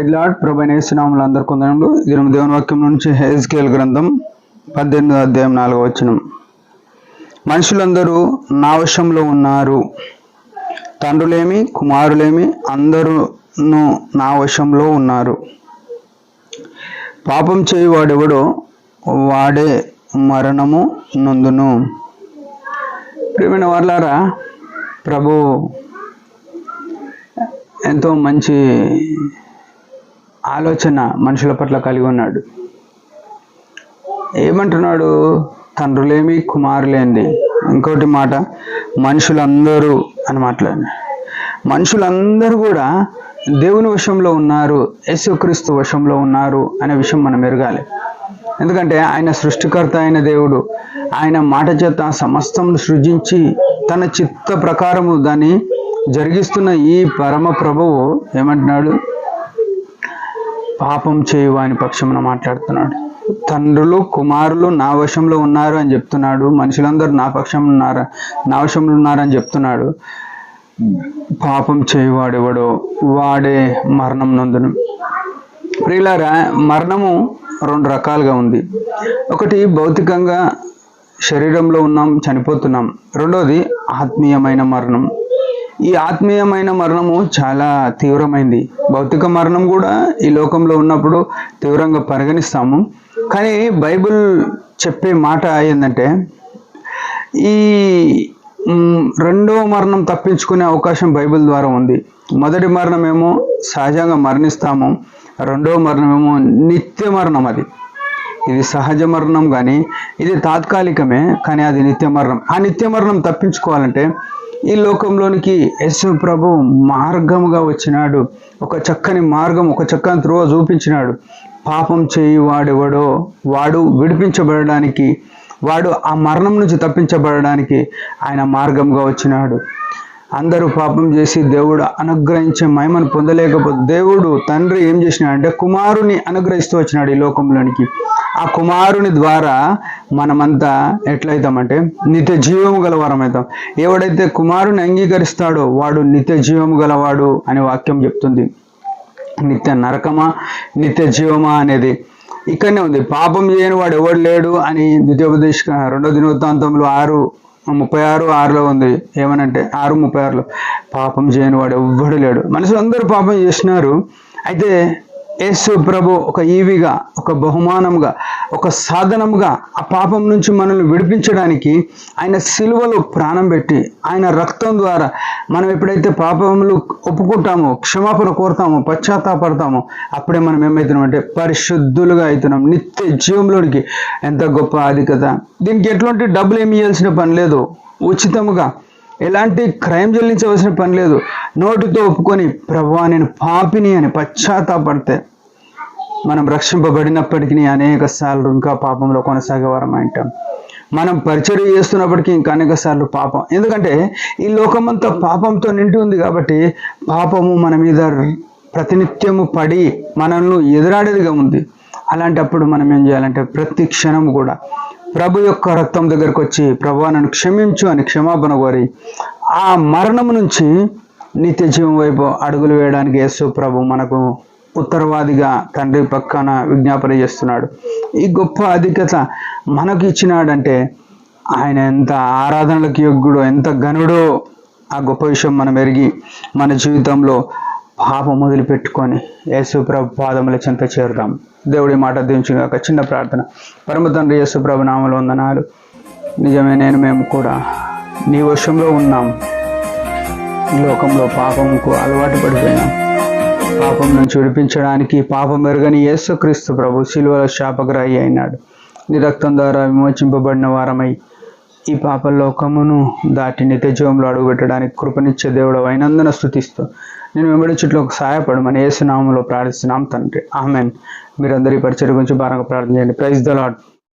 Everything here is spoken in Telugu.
Praise lord. ప్రభువైన యేసు నామములో అందరికీ వందనములు. ఇది దేవుని వాక్యం నుంచి హెజ్కేల్ గ్రంథం 18వ అధ్యాయం 4వ వచనం. మనుషులందరూ నా వశంలో ఉన్నారు, తండ్రులేమి కుమారులేమి అందరూ నా వశంలో ఉన్నారు. పాపం చేయువాడెవడో వాడే మరణము నొందును. ప్రియమైన వారలారా, ప్రభు ఎంతో మంచి ఆలోచన మనుషుల పట్ల కలిగి ఉన్నాడు. ఏమంటున్నాడు? తండ్రులేమి కుమారులేంది. ఇంకోటి మాట, మనుషులందరూ అని మాట్లాడి, మనుషులందరూ కూడా దేవుని వశంలో ఉన్నారు, యేసుక్రీస్తు వశంలో ఉన్నారు అనే విషయం మనం ఎరగాలి. ఎందుకంటే ఆయన సృష్టికర్త అయిన దేవుడు, ఆయన మాట చేత సమస్తం సృజించి తన చిత్త ప్రకారము దాన్ని జరిగిస్తున్న ఈ పరమ ప్రభువు ఏమంటున్నాడు? పాపం చేయువాని పక్షమున మాట్లాడుతున్నాడు. తండ్రులు కుమారులు నా వశంలో ఉన్నారు అని చెప్తున్నాడు. మనుషులందరూ నా వశంలో ఉన్నారని చెప్తున్నాడు. పాపం చేయువాడెవడో వాడే మరణం నొందును. ప్రియులారా, మరణము రెండు రకాలుగా ఉంది. ఒకటి భౌతికంగా శరీరంలో ఉన్నాం, చనిపోతున్నాం. రెండోది ఆత్మీయమైన మరణం. ఈ ఆత్మీయమైన మరణము చాలా తీవ్రమైంది. భౌతిక మరణం కూడా ఈ లోకంలో ఉన్నప్పుడు తీవ్రంగా పరిగణిస్తాము. కానీ బైబిల్ చెప్పే మాట ఏంటంటే, ఈ రెండవ మరణం తప్పించుకునే అవకాశం బైబిల్ ద్వారా ఉంది. మొదటి మరణం ఏమో సహజంగా మరణిస్తాము, రెండవ మరణం ఏమో నిత్య మరణం. ఇది సహజ మరణం కానీ ఇది తాత్కాలికమే, కానీ అది నిత్య మరణం. ఆ నిత్య మరణం తప్పించుకోవాలంటే ఈ లోకంలోనికి యేసు ప్రభు మార్గముగా వచ్చినాడు. ఒక చక్కని మార్గం, ఒక చక్కని త్రోవ చూపించినాడు. పాపం చేయువాడెవడో వాడు విడిపించబడడానికి, వాడు ఆ మరణం నుంచి తప్పించబడడానికి ఆయన మార్గంగా వచ్చినాడు. అందరూ పాపం చేసి దేవుడు అనుగ్రహించే మహిమను పొందలేకపోతే దేవుడు తండ్రి ఏం చేసినాడంటే కుమారుని అనుగ్రహిస్తూ వచ్చినాడు ఈ లోకంలోనికి. ఆ కుమారుని ద్వారా మనమంతా ఎట్లయితామంటే నిత్య జీవము గలవారం అవుతాం. ఎవడైతే కుమారుని అంగీకరిస్తాడో వాడు నిత్య జీవము గలవాడు అనే వాక్యం చెప్తుంది. నిత్య నరకమా నిత్య జీవమా అనేది ఇక్కడనే ఉంది. పాపం చేయని వాడు ఎవడు లేడు అని ద్వితీయోపదేశ 2వ దినవృత్తాంతంలో 6:36 ఉంది. ఏమనంటే 6:36 పాపం చేయని వాడు ఎవ్వడు లేడు. మనుషులందరూ పాపం చేసినారు. అయితే యేసు ప్రభు ఒక ఈవిగా, ఒక బహుమానంగా, ఒక సాధనంగా ఆ పాపం నుంచి మనల్ని విడిపించడానికి ఆయన సిలువలో ప్రాణం పెట్టి ఆయన రక్తం ద్వారా మనం ఎప్పుడైతే పాపములు ఒప్పుకుంటామో, క్షమాపణ కోరుతామో, పశ్చాత్తాపడతామో అప్పుడే మనం ఏమవుతున్నామంటే పరిశుద్ధులుగా అవుతున్నాం, నిత్య జీవంలోనికి. ఎంత గొప్ప ఆధిక్యత! దీనికి ఎట్లాంటి డబ్బులు ఏమి ఇవ్వాల్సిన పని లేదు. ఉచితముగా ఎలాంటి క్రయం చెల్లించవలసిన పని లేదు. నోటితో ఒప్పుకొని ప్రభువా నేను పాపిని అని పశ్చాత్తాపడితే మనం రక్షింపబడినప్పటికీ అనేక సార్లు ఇంకా పాపంలో కొనసాగేవారం అంటాం. మనం పరిచర్య చేస్తున్నప్పటికీ ఇంకా అనేక సార్లు పాపం. ఎందుకంటే ఈ లోకమంతా పాపంతో నిండి ఉంది కాబట్టి పాపము మన మీద ప్రతినిత్యము పడి మనల్ని ఎదురాడేదిగా ఉంది. అలాంటప్పుడు మనం ఏం చేయాలంటే ప్రతి క్షణం కూడా ప్రభు యొక్క రక్తం దగ్గరకు వచ్చి ప్రభువా నన్ను క్షమించు అని క్షమాపణ కోరి ఆ మరణము నుంచి నిత్య జీవం వైపు అడుగులు వేయడానికి యేసు ప్రభు మనకు ఉత్తరవాదిగా తండ్రి పక్కన విజ్ఞాపన చేస్తున్నాడు. ఈ గొప్ప ఆధిక్యత మనకు ఇచ్చినాడంటే ఆయన ఎంత ఆరాధనలకు యోగ్యుడో, ఎంత ఘనుడో ఆ గొప్ప విషయం మనం ఎరిగి మన జీవితంలో పాపం మొదలుపెట్టుకొని యేసు ప్రభు పాదముల చెంత చేరుదాం. దేవుడి మాట దీవించుగా. ఒక చిన్న ప్రార్థన. పరమ తండ్రి యేసు ప్రభు నామములో వందనాలు. నిజమే, మేము కూడా నీ వశంలో ఉన్నాం. ఈ లోకంలో పాపంకు అలవాటు పడిపోయినాం. పాపం నుంచి విడిపించడానికి పాపం ఎరుగని యేసుక్రీస్తు ప్రభు సిలువలో శాపగ్రాహి అయినాడు. నీ రక్తం ద్వారా విమోచింపబడిన వారమై ఈ పాప లోకమును దాటి నిత్య జీవంలో అడుగుపెట్టడానికి కృపనిచ్చే దేవుడు అయినందున స్తుతిస్తూ నేను వెంబడించుట్లో సహాయపడమని యేసు నామములో ప్రార్థిస్తున్నాం తండ్రి. ఆమేన్. మీరందరి పరిచర్య గురించి భారంగా ప్రార్థన చేయండి. Praise the lord.